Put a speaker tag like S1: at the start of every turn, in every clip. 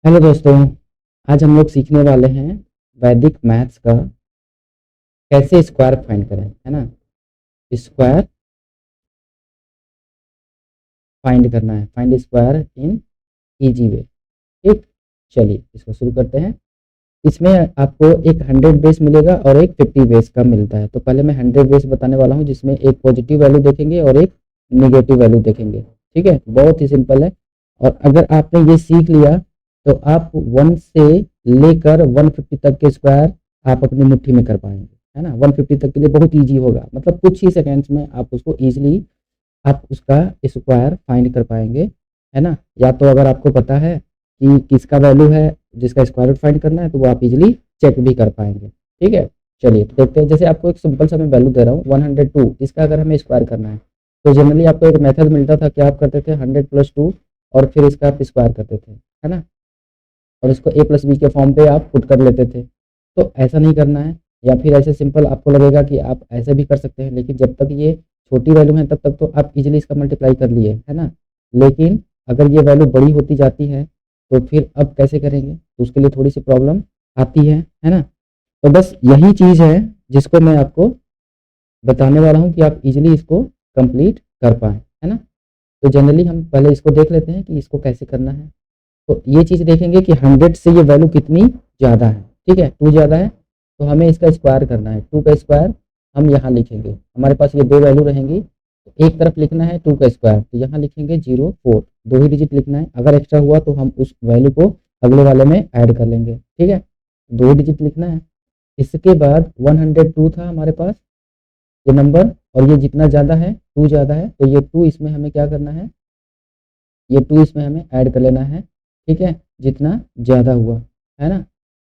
S1: Hello दोस्तों। आज हम लोग सीखने वाले हैं वैदिक मैथ्स का कैसे स्क्वायर फाइंड करें, है ना। स्क्वायर फाइंड करना है, find square in easy way. ठीक, चलिए इसको शुरू करते हैं। इसमें आपको एक 100 बेस मिलेगा और एक 50 बेस का मिलता है। तो पहले मैं 100 बेस बताने वाला हूँ, जिसमें एक पॉजिटिव वैल्यू देखेंगे और एक निगेटिव वैल्यू देखेंगे। ठीक है, बहुत ही सिंपल है। और अगर आपने ये सीख लिया तो आप 1 से लेकर 150 तक के स्क्वायर आप अपनी मुट्ठी में कर पाएंगे, है ना। 150 तक के लिए बहुत ईजी होगा, मतलब कुछ ही सेकेंड्स में आप उसको ईजिली आप उसका स्क्वायर फाइंड कर पाएंगे, है ना। या तो अगर आपको पता है कि किसका वैल्यू है जिसका स्क्वायर रूट फाइंड करना है, तो वो आप इजीली चेक भी कर पाएंगे। ठीक है, चलिए तो देखते हैं। जैसे आपको एक सिंपल सा मैं वैल्यू दे रहा हूँ 102, इसका अगर हमें स्क्वायर करना है तो जनरली आपको एक मेथड मिलता था कि आप करते थे 100 + 2 और फिर इसका आप स्क्वायर करते थे, है ना। और इसको a + b के फॉर्म पे आप पुट कर लेते थे। तो ऐसा नहीं करना है, या फिर ऐसे सिंपल आपको लगेगा कि आप ऐसे भी कर सकते हैं, लेकिन जब तक ये छोटी वैल्यू है तब तक तो आप इजीली इसका मल्टीप्लाई कर लिए, है ना। लेकिन अगर ये वैल्यू बड़ी होती जाती है तो फिर अब कैसे करेंगे, तो उसके लिए थोड़ी सी प्रॉब्लम आती है ना। तो बस यही चीज़ है जिसको मैं आपको बताने वाला हूँ कि आप इजीली इसको कंप्लीट कर पाएँ, है ना। तो जनरली हम पहले इसको देख लेते हैं कि इसको कैसे करना है। तो ये चीज़ देखेंगे कि 100 से ये वैल्यू कितनी ज़्यादा है। ठीक है, 2 ज़्यादा है तो हमें इसका स्क्वायर करना है। 2 का स्क्वायर हम यहाँ लिखेंगे, हमारे पास ये 2 वैल्यू रहेंगी। तो एक तरफ लिखना है 2 का स्क्वायर, तो यहाँ लिखेंगे 04, 2 ही डिजिट लिखना है। अगर एक्स्ट्रा हुआ तो हम उस वैल्यू को अगले वाले में ऐड कर लेंगे। ठीक है, 2 डिजिट लिखना है। इसके बाद 102 था हमारे पास ये नंबर, और ये जितना ज़्यादा है 2 ज़्यादा है, तो ये 2 इसमें हमें क्या करना है, ये 2 इसमें हमें ऐड कर लेना है। ठीक है, जितना ज़्यादा हुआ, है ना।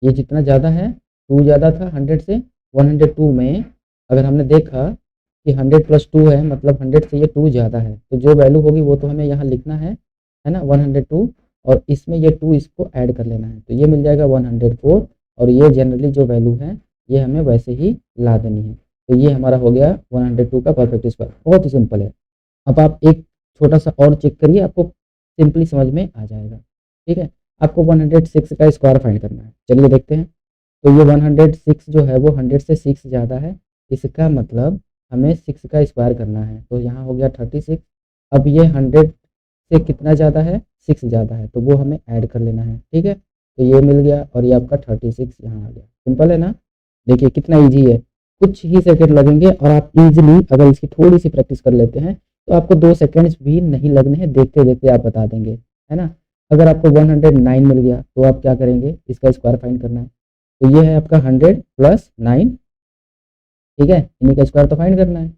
S1: ये जितना ज़्यादा है, 2 ज़्यादा था 100 से। 102 में अगर हमने देखा कि 100 + 2 है, मतलब 100 से ये 2 ज़्यादा है, तो जो वैल्यू होगी वो तो हमें यहाँ लिखना है ना, 102। और इसमें ये 2 इसको ऐड कर लेना है, तो ये मिल जाएगा 104। और ये जनरली जो वैल्यू है ये हमें वैसे ही ला देनी है। तो ये हमारा हो गया 102 का परफेक्ट स्क्वायर। बहुत ही सिंपल है। अब आप एक छोटा-सा और चेक करिए, आपको सिंपली समझ में आ जाएगा। ठीक है, आपको 106 का स्क्वायर फाइंड करना है। चलिए देखते हैं। तो ये 106 जो है वो 100 से 6 ज़्यादा है, इसका मतलब हमें 6 का स्क्वायर करना है। तो यहाँ हो गया 36। अब ये 100 से कितना ज़्यादा है, 6 ज़्यादा है, तो वो हमें ऐड कर लेना है। ठीक है, तो ये मिल गया और ये आपका 36 यहाँ आ गया। सिंपल है ना। देखिए कितना ईजी है, कुछ ही सेकंड लगेंगे और आप इजीली अगर इसकी थोड़ी सी प्रैक्टिस कर लेते हैं तो आपको 2 सेकंड्स भी नहीं लगने हैं, देखते-देखते आप बता देंगे, है ना। अगर आपको 109 मिल गया तो आप क्या करेंगे, इसका स्क्वायर फाइंड करना है। तो ये है आपका 100 + 9। ठीक है, इन्हीं का स्क्वायर तो फाइंड करना है।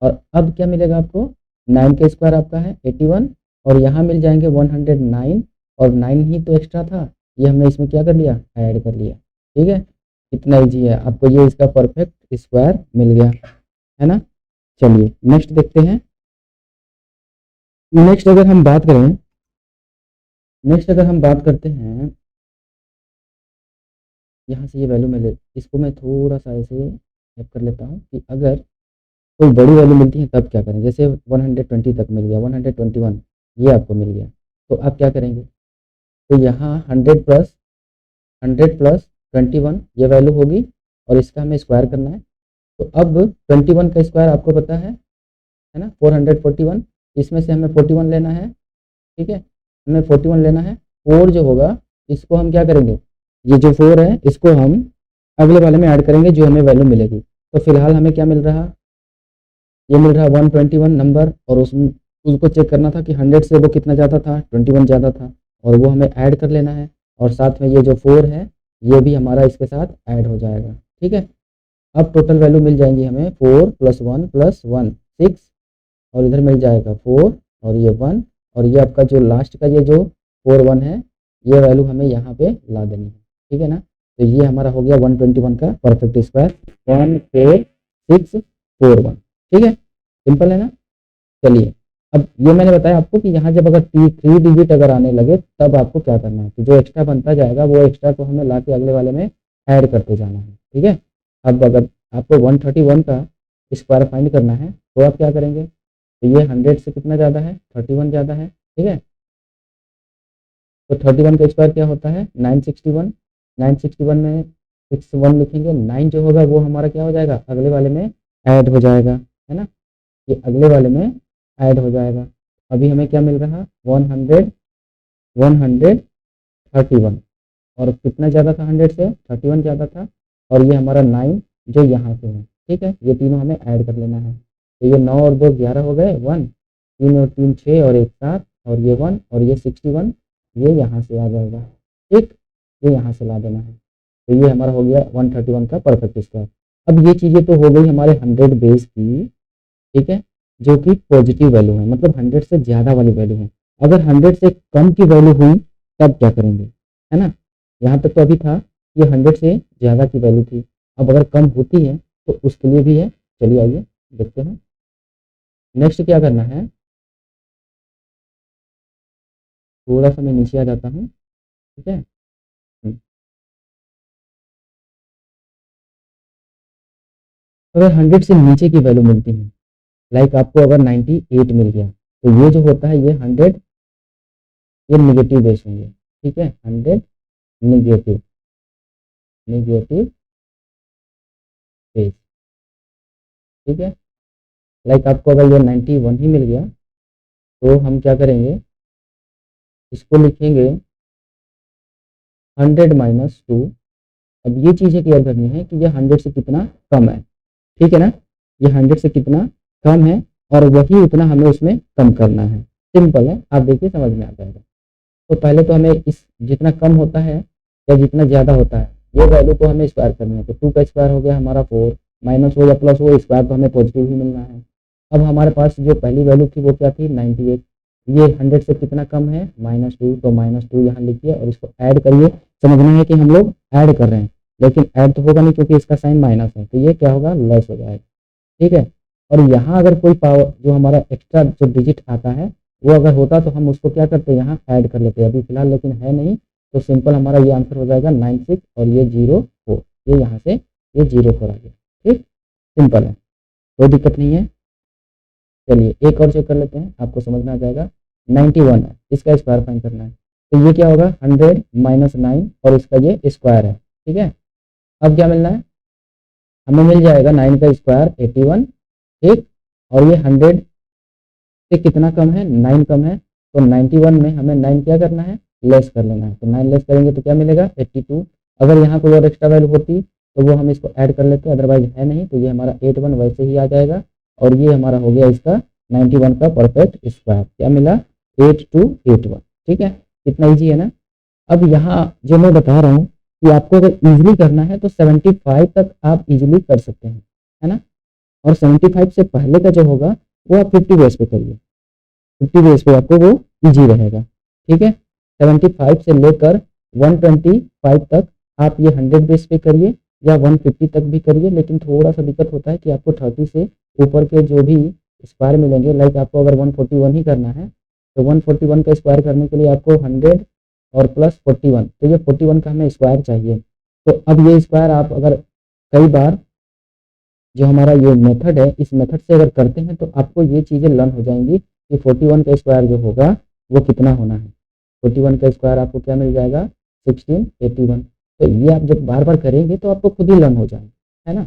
S1: और अब क्या मिलेगा आपको, 9 का स्क्वायर आपका है 81, और यहाँ मिल जाएँगे 109, और 9 ही तो एक्स्ट्रा था, ये हमने इसमें क्या कर लिया, ऐड कर लिया। ठीक है, कितना ईज़ी है, आपको ये इसका परफेक्ट स्क्वायर मिल गया, है ना। चलिए नेक्स्ट देखते हैं। नेक्स्ट अगर हम बात करें नेक्स्ट अगर हम बात करते हैं, यहाँ से ये वैल्यू मैं ले इसको मैं थोड़ा-सा ऐसे टाइप कर लेता हूँ कि अगर कोई बड़ी वैल्यू मिलती है तब क्या करें। जैसे 120 तक मिल गया, 121 ये आपको मिल गया, तो आप क्या करेंगे। तो यहाँ 100 + 21 ये वैल्यू होगी और इसका हमें स्क्वायर करना है। तो अब 21 का स्क्वायर आपको पता है ना, 441। इसमें से हमें 41 लेना है। ठीक है, हमें 41 लेना है। 4 जो होगा इसको हम क्या करेंगे, ये जो 4 है इसको हम अगले वाले में ऐड करेंगे जो हमें वैल्यू मिलेगी। तो फिलहाल हमें क्या मिल रहा, ये मिल रहा 121 नंबर, और उसमें उसको चेक करना था कि 100 से वो कितना ज़्यादा था, 21 ज़्यादा था, और वो हमें ऐड कर लेना है। और साथ में ये जो 4 है ये भी हमारा इसके साथ ऐड हो जाएगा। ठीक है, अब टोटल वैल्यू मिल जाएंगी हमें 4 + 1 + 1 6, और इधर मिल जाएगा 4 और ये 1, और ये आपका जो लास्ट का ये जो 41 है ये वैल्यू हमें यहाँ पे ला देनी है। ठीक है ना, तो ये हमारा हो गया 121 का परफेक्ट स्क्वायर, 14641। ठीक है, सिंपल है ना। चलिए, अब ये मैंने बताया आपको कि यहाँ जब अगर 3 डिजिट अगर आने लगे तब आपको क्या करना है, तो जो एक्स्ट्रा बनता जाएगा वो एक्स्ट्रा को हमें ला के अगले वाले में ऐड करते जाना है। ठीक है, अब अगर आपको 131 का स्क्वायर फाइंड करना है तो आप क्या करेंगे, तो ये 100 से कितना ज़्यादा है, 31 ज़्यादा है। ठीक है, तो 31 का स्क्वायर क्या होता है 961। 961 में 61 लिखेंगे, 9 जो होगा वो हमारा क्या हो जाएगा अगले वाले में ऐड हो जाएगा, है ना, ये अगले वाले में ऐड हो जाएगा। अभी हमें क्या मिल रहा 131 और कितना ज़्यादा था 100 से 31 ज़्यादा था, और ये हमारा 9 जो यहाँ से है, ठीक है, ये तीनों हमें ऐड कर लेना है। तो ये 9 और 2 11 हो गए 1, 3 और 3 6 और 1 7 और ये 1 और ये 61, ये यहाँ से आ जाएगा, ठीक, ये यहाँ से ला देना है। तो ये हमारा हो गया 131 का परफेक्ट स्क्वायर। अब ये चीज़ें तो हो गई हमारे 100 बेस की, ठीक है, जो कि पॉजिटिव वैल्यू है, मतलब 100 से ज़्यादा वाली वैल्यू है। अगर 100 से कम की वैल्यू हुई तब क्या करेंगे, है ना, यहाँ तक तो अभी था ये 100 से ज़्यादा की वैल्यू थी, अब अगर कम होती है तो उसके लिए भी है। चलिए आइए देखते हैं। नेक्स्ट क्या करना है, थोड़ा सा मैं नीचे आ जाता हूँ, ठीक है। अगर 100 से नीचे की वैल्यू मिलती है, लाइक आपको अगर 98 मिल गया, तो ये जो होता है ये 100 ये निगेटिव बेस होंगे, ठीक है, 100 निगेटिव निगेटिव बेस, ठीक है। लाइक आपको अगर ये 91 ही मिल गया तो हम क्या करेंगे, इसको लिखेंगे 100 माइनस 2। अब ये चीज़ें क्लियर करनी है कि ये 100 से कितना कम है, ठीक है ना, ये 100 से कितना कम है और वही उतना हमें उसमें कम करना है। सिंपल है, आप देखिए समझ में आ जाएगा। तो पहले तो हमें इस जितना कम होता है या जितना ज़्यादा होता है ये वैल्यू को हमें स्क्वायर करना है। तो 2 का स्क्वायर हो गया हमारा 4, माइनस हो या प्लस हो स्क्वायर तो हमें पॉजिटिव ही मिलना है। अब हमारे पास जो पहली वैल्यू थी वो क्या थी 98, ये 100 से कितना कम है -2, तो -2 यहाँ लिखिए और इसको ऐड करिए। समझना है कि हम लोग ऐड कर रहे हैं, लेकिन ऐड तो होगा नहीं क्योंकि इसका साइन माइनस है, तो ये क्या होगा लेस हो जाएगा, ठीक है। और यहाँ अगर कोई पावर जो हमारा एक्स्ट्रा जो डिजिट आता है वो अगर होता तो हम उसको क्या करते हैं यहाँ ऐड कर लेते हैं, अभी फिलहाल लेकिन है नहीं, तो सिंपल हमारा ये आंसर हो जाएगा 96 और ये 04, ये यहाँ से ये 04 आ गया, ठीक, सिंपल है, कोई दिक्कत नहीं है। चलिए एक और चेक कर लेते हैं, आपको समझ में आ जाएगा। 91 है, इसका स्क्वायर फाइंड करना है, तो ये क्या होगा 100 माइनस 9 और इसका ये स्क्वायर है, ठीक है। अब क्या मिलना है, हमें मिल जाएगा 9 का स्क्वायर 81, ठीक, और ये 100 से कितना कम है 9 कम है, तो 91 में हमें 9 क्या करना है लेस कर लेना है, तो 9 लेस करेंगे तो क्या मिलेगा 82। अगर यहाँ कोई और एक्स्ट्रा वैल्यू होती तो वो हम इसको ऐड कर लेते, अदरवाइज है नहीं, तो ये हमारा 81 वैसे ही आ जाएगा और ये हमारा हो गया इसका 91 का परफेक्ट स्क्वायर, क्या मिला 8281, ठीक है, कितना ईजी है ना। अब यहाँ जो मैं बता रहा हूँ कि आपको अगर इजीली करना है तो 75 तक आप इजीली कर सकते हैं, है ना, और 75 से पहले का जो होगा वो आप 50 बेस पे करिए, 50 बेस पे आपको वो इजी रहेगा, ठीक है। 75 से लेकर 125 तक आप ये 100 बेस पे करिए या 150 तक भी करिए, लेकिन थोड़ा सा दिक्कत होता है कि आपको 30 से ऊपर के जो भी स्क्वायर मिलेंगे, लाइक आपको अगर 141 ही करना है तो 141 का स्क्वायर करने के लिए आपको 100 और प्लस 41, तो ये 41 का हमें स्क्वायर चाहिए। तो अब ये स्क्वायर आप अगर कई बार जो हमारा ये मेथड है इस मेथड से अगर करते हैं तो आपको ये चीज़ें लर्न हो जाएंगी कि 41 का स्क्वायर जो होगा वो कितना होना है। 41 का स्क्वायर आपको क्या मिल जाएगा 1681, तो ये आप जब बार बार करेंगे तो आपको खुद ही लर्न हो जाएगा, है ना।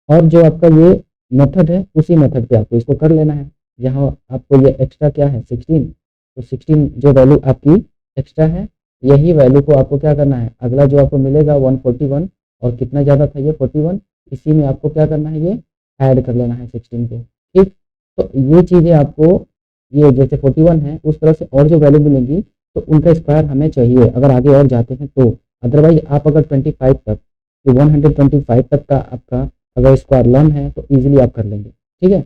S1: और जो आपका ये मेथड है उसी मेथड पे आपको इसको कर लेना है, जहाँ आपको ये एक्स्ट्रा क्या है 16, तो 16 जो वैल्यू आपकी एक्स्ट्रा है यही वैल्यू को आपको क्या करना है, अगला जो आपको मिलेगा 141 और कितना ज़्यादा था ये 41, इसी में आपको क्या करना है ये ऐड कर लेना है 16 को, ठीक। तो ये चीज़ें आपको ये जैसे 41 है उस तरह से और जो वैल्यू मिलेंगी तो उनका स्क्वायर हमें चाहिए अगर आगे और जाते हैं तो, अदरवाइज आप अगर 25 तक 125 तक का आपका अगर स्क्वायर लर्न है तो ईजिली आप कर लेंगे, ठीक है।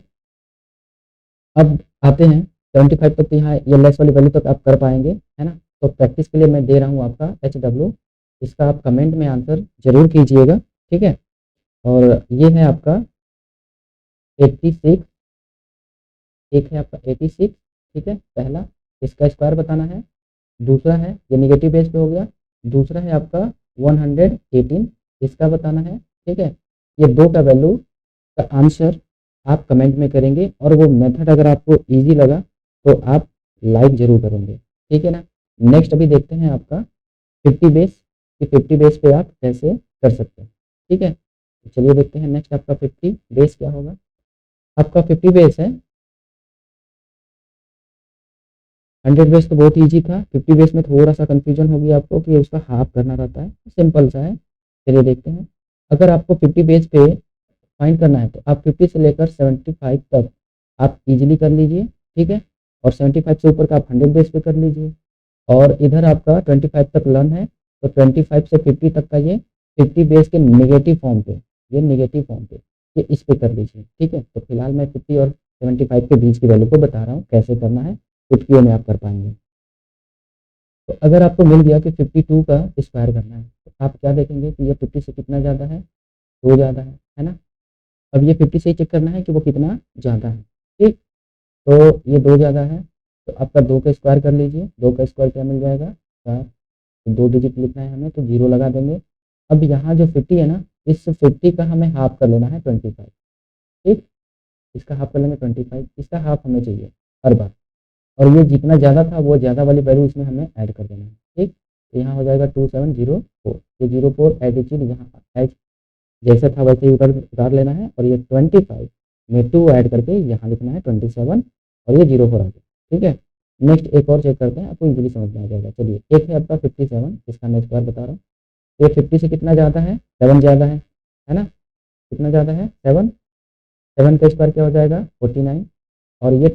S1: अब आते हैं 75 तक, तो यहाँ ये लेस वाली वैल्यू तक आप कर पाएंगे, है ना। तो प्रैक्टिस के लिए मैं दे रहा हूँ आपका HW, इसका आप कमेंट में आंसर जरूर कीजिएगा, ठीक है। और ये है आपका 86, एक है आपका 86, ठीक है, पहला इसका स्क्वायर बताना है, दूसरा है ये निगेटिव बेस पे हो गया, दूसरा है आपका 118 इसका बताना है, ठीक है। ये दो का वैल्यू का आंसर आप कमेंट में करेंगे और वो मेथड अगर आपको इजी लगा तो आप लाइक ज़रूर करेंगे, ठीक है ना। नेक्स्ट अभी देखते हैं आपका 50 बेस, कि 50 बेस पे आप कैसे कर सकते हैं। ठीक है, तो चलिए देखते हैं नेक्स्ट आपका 50 बेस क्या होगा। आपका 50 बेस है, 100 बेस तो बहुत ईजी था, 50 बेस में थोड़ा सा कंफ्यूजन होगी आपको कि उसका हाफ करना रहता है, सिंपल सा है। चलिए देखते हैं। अगर आपको 50 बेस पे फाइंड करना है तो आप 50 से लेकर 75 तक आप इजीली कर लीजिए। ठीक है, और 75 से ऊपर का आप 100 बेस पे कर लीजिए। और इधर आपका 25 तक लर्न है, तो 25 से 50 तक का ये 50 बेस के नेगेटिव फॉर्म पे, ये नेगेटिव फॉर्म पे, ये इस पे कर लीजिए। ठीक है, तो फिलहाल मैं 50 और 75 के बीच की वैल्यू को बता रहा हूँ कैसे करना है, चुटकियों में आप कर पाएंगे। तो अगर आपको मिल गया कि 52 का स्क्वायर करना है, तो आप क्या देखेंगे कि ये 50 से कितना ज़्यादा है, 2 ज़्यादा है ना। अब ये 50 से ही चेक करना है कि वो कितना ज़्यादा है। ठीक, तो ये 2 ज़्यादा है, तो आपका 2 का स्क्वायर कर लीजिए। 2 का स्क्वायर क्या मिल जाएगा, 4। तो 2 डिजिट लिखना है हमें, तो 0 लगा देंगे। अब यहाँ जो 50 है ना, इस 50 का हमें हाफ कर लेना है 25। ठीक, इसका हाफ कर लेंगे 25, इसका हाफ हमें चाहिए हर बार। और ये जितना ज़्यादा था वो ज़्यादा वाली वैल्यू इसमें हमें ऐड कर देना है। ठीक, तो यहाँ हो जाएगा 2704, ये 04 एटीट्यूड यहाँ एच जैसा था वैसे ही उतार लेना है, और ये 25 में 2 ऐड करके यहाँ लिखना है 27, और ये 04 आ गया। ठीक है, नेक्स्ट एक और चेक करते हैं, आपको इजीली समझ में आ जाएगा। चलिए, एक है आपका 57, इसका मैं इस बार बता रहा हूँ। ये 50 से कितना ज़्यादा है, 7 ज़्यादा है ना। कितना ज़्यादा है, 7। 7 का स्क्वायर क्या हो जाएगा, 49। और ये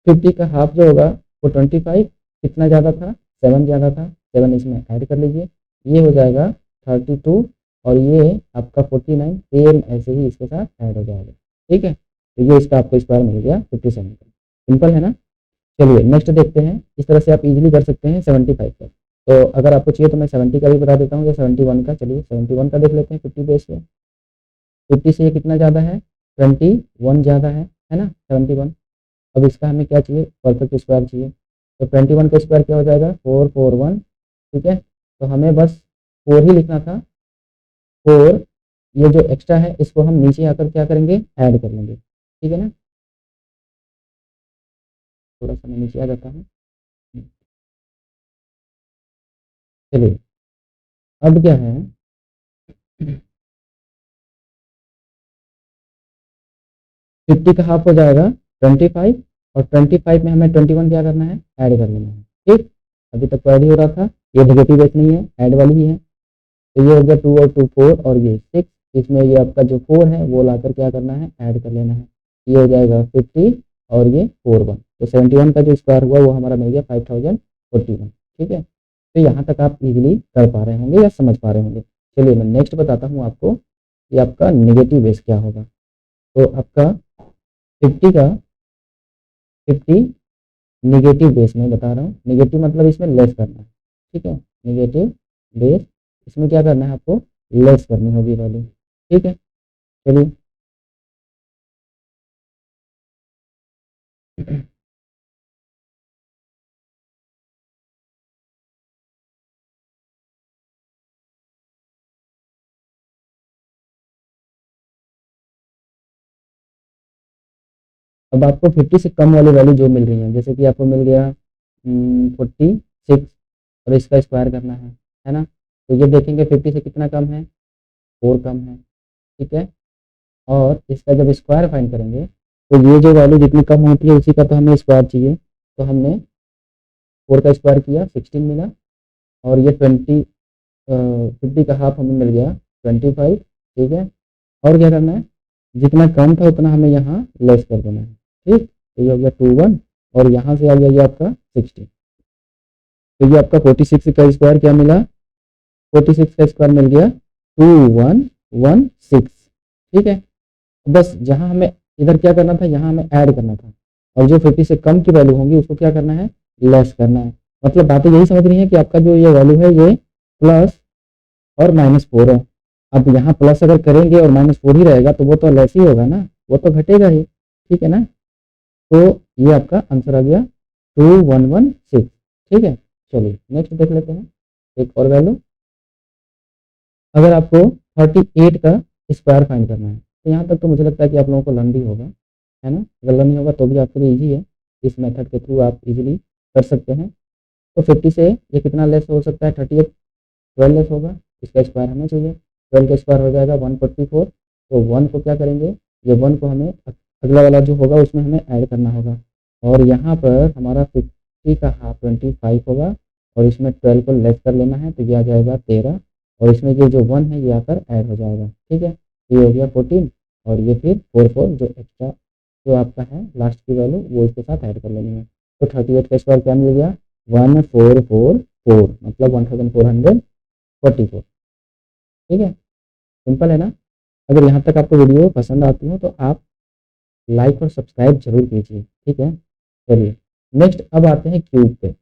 S1: 50 का हाफ जो होगा वो 25, कितना ज़्यादा था, 7 ज़्यादा था। 7 इसमें ऐड कर लीजिए, ये हो जाएगा 32, और ये आपका 49 सेम ऐसे ही इसके साथ ऐड हो जाएगा। ठीक है, तो ये इसका आपको स्क्वायर मिल गया 57 का। सिंपल है ना। चलिए नेक्स्ट देखते हैं। इस तरह से आप इजीली कर सकते हैं 75 का। तो अगर आपको चाहिए तो मैं 70 का भी बता देता हूँ, या 71 का। चलिए 71 का देख लेते हैं 50 बेस पे। 50 से ये कितना ज़्यादा है, 21 ज़्यादा है ना, 71। अब इसका हमें क्या चाहिए, परफेक्ट स्क्वायर चाहिए। तो 21 का स्क्वायर क्या हो जाएगा, 441। ठीक है, तो हमें बस 4 ही लिखना था। 4, ये जो एक्स्ट्रा है इसको हम नीचे आकर क्या करेंगे, ऐड कर लेंगे। ठीक है ना, थोड़ा सा मैं नीचे आ जाता हूँ। चलिए, अब क्या है, 50 का हाफ हो जाएगा 25, और 25 में हमें 21 क्या करना है, ऐड कर लेना है। ठीक, अभी तक तो ऐड ही हो रहा था, ये नेगेटिव बेस नहीं है, ऐड वाली ही है। तो ये हो गया 2 और 2 4, और ये 6। इसमें ये आपका जो 4 है वो लाकर क्या करना है, ऐड कर लेना है। ये हो जाएगा 50, और ये 41। तो 71 का जो स्क्वायर हुआ वो हमारा मिल गया 5041। ठीक है, तो यहाँ तक आप इजीली कर पा रहे होंगे या समझ पा रहे होंगे। चलिए मैं नेक्स्ट बताता हूँ आपको कि आपका नेगेटिव बेस क्या होगा। तो आपका 50 का 50 नेगेटिव बेस में बता रहा हूँ। नेगेटिव मतलब इसमें लेस करना है। ठीक है, नेगेटिव बेस, इसमें क्या करना है आपको, लेस करनी होगी वैल्यू। ठीक है, चलिए अब आपको 50 से कम वाली वैल्यू जो मिल रही है, जैसे कि आपको मिल गया 46, और इसका स्क्वायर करना है ना। तो ये देखेंगे 50 से कितना कम है, 4 कम है। ठीक है, और इसका जब स्क्वायर फाइंड करेंगे तो ये जो वैल्यू जितनी कम होती है उसी का तो हमें स्क्वायर चाहिए। तो हमने 4 का स्क्वायर किया, 16 मिला। और ये 50 का हाफ हमें मिल गया 25। ठीक है, और क्या करना है, जितना कम था उतना हमें यहाँ लेस कर देना है। ठीक, तो ये हो गया 21, और यहाँ से आ गया ये आपका 60। तो ये आपका 46 का स्क्वायर क्या मिला, 46 का स्क्वायर मिल गया 2116। ठीक है, बस जहाँ हमें इधर क्या करना था, यहाँ हमें ऐड करना था, और जो 50 से कम की वैल्यू होंगी उसको क्या करना है, लेस करना है। मतलब बातें यही समझ रही है कि आपका जो ये वैल्यू है ये प्लस और -4 है। अब यहाँ प्लस अगर करेंगे और -4 ही रहेगा तो वो तो लेस ही होगा ना, वो तो घटेगा ही। ठीक है ना, तो ये आपका आंसर आ गया 2116। ठीक है, चलिए नेक्स्ट देख लेते हैं एक और वैल्यू। अगर आपको 38 का स्क्वायर फाइंड करना है, तो यहाँ तक तो मुझे लगता है कि आप लोगों को लर्न भी होगा, है ना। अगर लर्न नहीं होगा तो भी आपके लिए ईजी है, इस मेथड के थ्रू आप इजीली कर सकते हैं। तो 50 से ये कितना लेस हो सकता है, 38, 12 लेस होगा, इसका स्क्वायर हमें चाहिए, 12 का स्क्वायर हो जाएगा 144। तो 1 को क्या करेंगे, ये 1 को हमें अगला वाला जो होगा उसमें हमें ऐड करना होगा, और यहाँ पर हमारा 50 का हाफ 25 होगा, और इसमें 12 को लेस कर लेना है, तो ये आ जाएगा 13, और इसमें ये जो 1 है ये आकर ऐड हो जाएगा। ठीक है, ये हो गया 14, और ये फिर 44 जो एक्स्ट्रा जो आपका है लास्ट की वैल्यू वो इसके साथ ऐड कर लेनी है। तो 38 का स्क्वायर क्या मिल गया, 1444, मतलब 1444। ठीक है, सिंपल है ना। अगर यहाँ तक आपको वीडियो पसंद आती हो तो आप लाइक और सब्सक्राइब जरूर कीजिए। ठीक है, चलिए नेक्स्ट अब आते हैं क्यूब पे।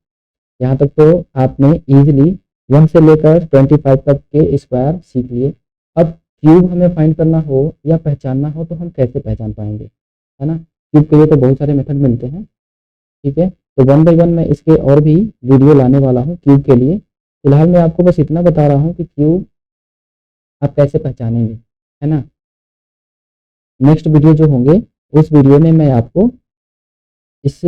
S1: यहाँ तक तो आपने इजीली 1 से लेकर 25 तक के स्क्वायर सीख लिए। अब क्यूब हमें फाइंड करना हो या पहचानना हो तो हम कैसे पहचान पाएंगे, है ना। क्यूब के लिए तो बहुत सारे मेथड मिलते हैं। ठीक है, तो 1 बाई 1 मैं इसके और भी वीडियो लाने वाला हूँ क्यूब के लिए। फिलहाल मैं आपको बस इतना बता रहा हूँ कि क्यूब आप कैसे पहचानेंगे, है ना। नेक्स्ट वीडियो जो होंगे उस वीडियो में मैं आपको इस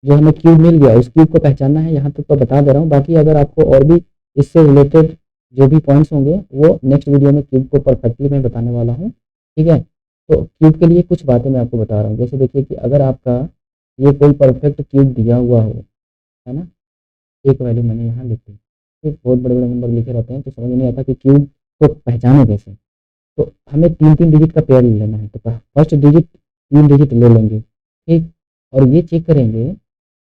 S1: जो हमें क्यूब मिल गया उस क्यूब को पहचानना है, यहाँ तक तो बता दे रहा हूँ। बाकी अगर आपको और भी इससे रिलेटेड जो भी पॉइंट्स होंगे वो नेक्स्ट वीडियो में क्यूब को परफेक्टली मैं बताने वाला हूँ। ठीक है, तो क्यूब के लिए कुछ बातें मैं आपको बता रहा हूँ। जैसे देखिए कि अगर आपका ये कोई परफेक्ट क्यूब दिया हुआ हो, है ना, एक वैल्यू मैंने यहाँ लिख दी, ठीक, बहुत बड़े बड़े नंबर लिखे रहते हैं तो समझ नहीं आता कि क्यूब को पहचाने कैसे। तो हमें 3-3 डिजिट का पेयर ले लेना है, तो फर्स्ट डिजिट 3 डिजिट ले लेंगे, ठीक, और ये चेक करेंगे।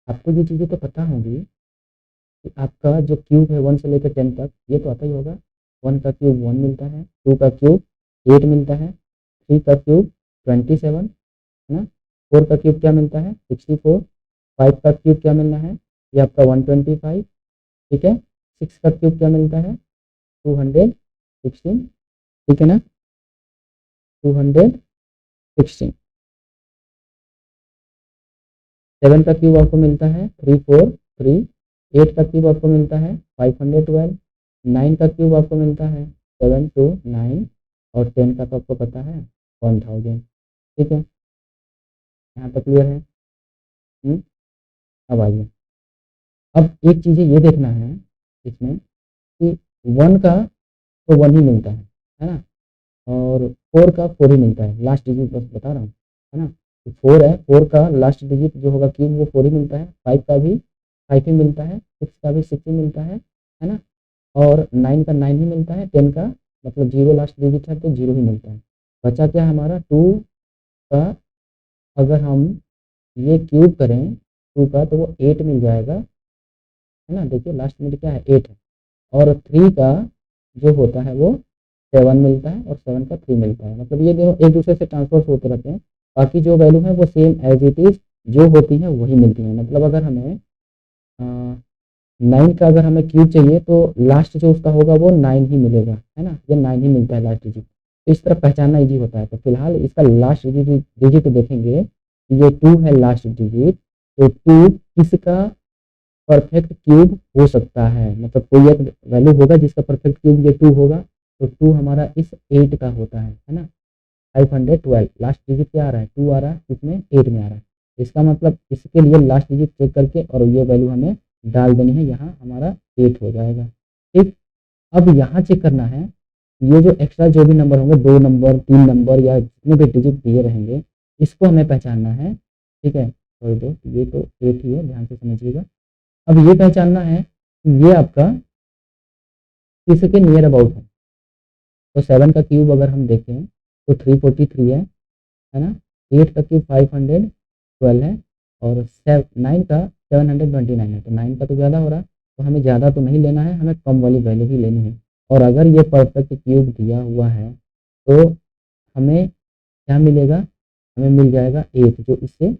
S1: आपको ये चीज़ें तो पता होंगी कि आपका जो क्यूब है 1 से लेकर 10 तक ये तो आता ही होगा। 1 का क्यूब 1 मिलता है, 2 का क्यूब 8 मिलता है, 3 का क्यूब 27, है ना, 4 का क्यूब क्या मिलता है 64, 5 का क्यूब क्या मिलना है ये आपका 125, ठीक है, 6 का क्यूब क्या मिलता है 216, ठीक है ना, 216, 7 का क्यूब आपको मिलता है 343, 8 का क्यूब आपको मिलता है 512, 9 का क्यूब आपको मिलता है 729, और 10 का तो आपको पता है 1000। ठीक है, यहाँ तक क्लियर है। अब आइए, अब एक चीज़ ये देखना है इसमें कि 1 का तो 1 ही मिलता है ना, और 4 का 4 ही मिलता है, लास्ट डिजिट बस बता रहा हूँ, है ना। तो 4 है, 4 का लास्ट डिजिट जो होगा क्यूब वो 4 ही मिलता है, 5 का भी 5 ही मिलता है, 6 का भी 6 ही मिलता है ना, और 9 का 9 ही मिलता है, 10 का मतलब 0 लास्ट डिजिट है तो 0 ही मिलता है। बचा क्या हमारा 2 का, अगर हम ये क्यूब करें 2 का तो वो 8 मिल जाएगा, है ना। देखिए लास्ट में क्या है 8 है, और 3 का जो होता है वो 7 मिलता है, और 7 का 3 मिलता है। मतलब ये दोनों एक दूसरे से ट्रांसफर होते रहते हैं, बाकी जो वैल्यू है वो सेम एज इट इज़ जो होती हैं वही मिलती हैं। मतलब अगर हमें 9 का अगर हमें क्यूब चाहिए तो लास्ट जो उसका होगा वो 9 ही मिलेगा, है ना, ये 9 ही मिलता है लास्ट डिजिट। तो इस तरह पहचानना ईजी होता है। तो फिलहाल इसका लास्ट डिजिट देखेंगे, ये 2 है लास्ट डिजिट, तो 2 किसका परफेक्ट क्यूब हो सकता है, मतलब कोई एक वैल्यू होगा जिसका परफेक्ट क्यूब ये 2 होगा, तो 2 हमारा इस 8 का होता है ना। 512 लास्ट डिजिट क्या आ रहा है 2 आ रहा है, इसमें 8 में आ रहा है। इसका मतलब इसके लिए लास्ट डिजिट चेक करके और ये वैल्यू हमें डाल देनी है, यहाँ हमारा 8 हो जाएगा। ठीक, अब यहाँ चेक करना है ये जो एक्स्ट्रा जो भी नंबर होंगे 2 नंबर 3 नंबर या जितने भी डिजिट दिए रहेंगे इसको हमें पहचानना है। ठीक है, थोड़ी दो, ये तो 8 ही है, ध्यान से समझिएगा। अब ये पहचानना है कि ये आपका किसके नियर अबाउट है। तो 7 का क्यूब अगर हम देखें तो 343 है ना, 8 का क्यूब 512 है, और 9 का 729 है। तो 9 का तो ज़्यादा हो रहा है, तो हमें ज़्यादा तो नहीं लेना है, हमें कम वाली वैल्यू ही लेनी है। और अगर ये परफेक्ट क्यूब दिया हुआ है तो हमें क्या मिलेगा, हमें मिल जाएगा 8 जो इससे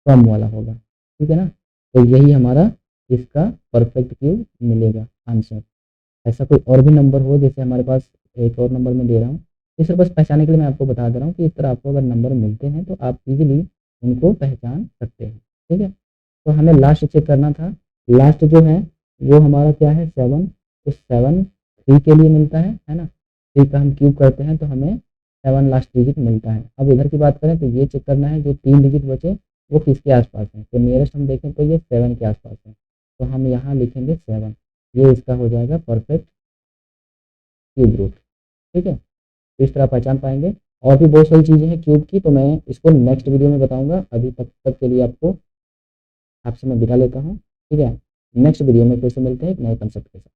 S1: कम वाला होगा। ठीक है ना, तो यही हमारा इसका परफेक्ट क्यूब मिलेगा आंसर। ऐसा कोई और भी नंबर हो, जैसे हमारे पास एक और नंबर मैं दे रहा हूँ, ये सिर्फ बस पहचानने के लिए मैं आपको बता दे रहा हूँ कि इस तरह आपको अगर नंबर मिलते हैं तो आप इजीली उनको पहचान सकते हैं। ठीक है, तो हमें लास्ट चेक करना था, लास्ट जो है वो हमारा क्या है 7, तो 7 3 के लिए मिलता है ना। 3 का हम क्यूब करते हैं तो हमें 7 लास्ट डिजिट मिलता है। अब इधर की बात करें तो ये चेक करना है जो 3 डिजिट बचे वो किसके आसपास है, तो नियरेस्ट हम देखें तो ये 7 के आसपास है। तो हम यहाँ लिखेंगे 7, ये इसका हो जाएगा परफेक्ट क्यूब रूट। ठीक है, तो इस तरह पहचान पाएंगे। और भी बहुत सारी चीज़ें हैं क्यूब की, तो मैं इसको नेक्स्ट वीडियो में बताऊंगा। अभी तक के लिए आपसे मैं विदा लेता हूँ। ठीक है, नेक्स्ट वीडियो में फिर से मिलते हैं एक नए कंसेप्ट के साथ।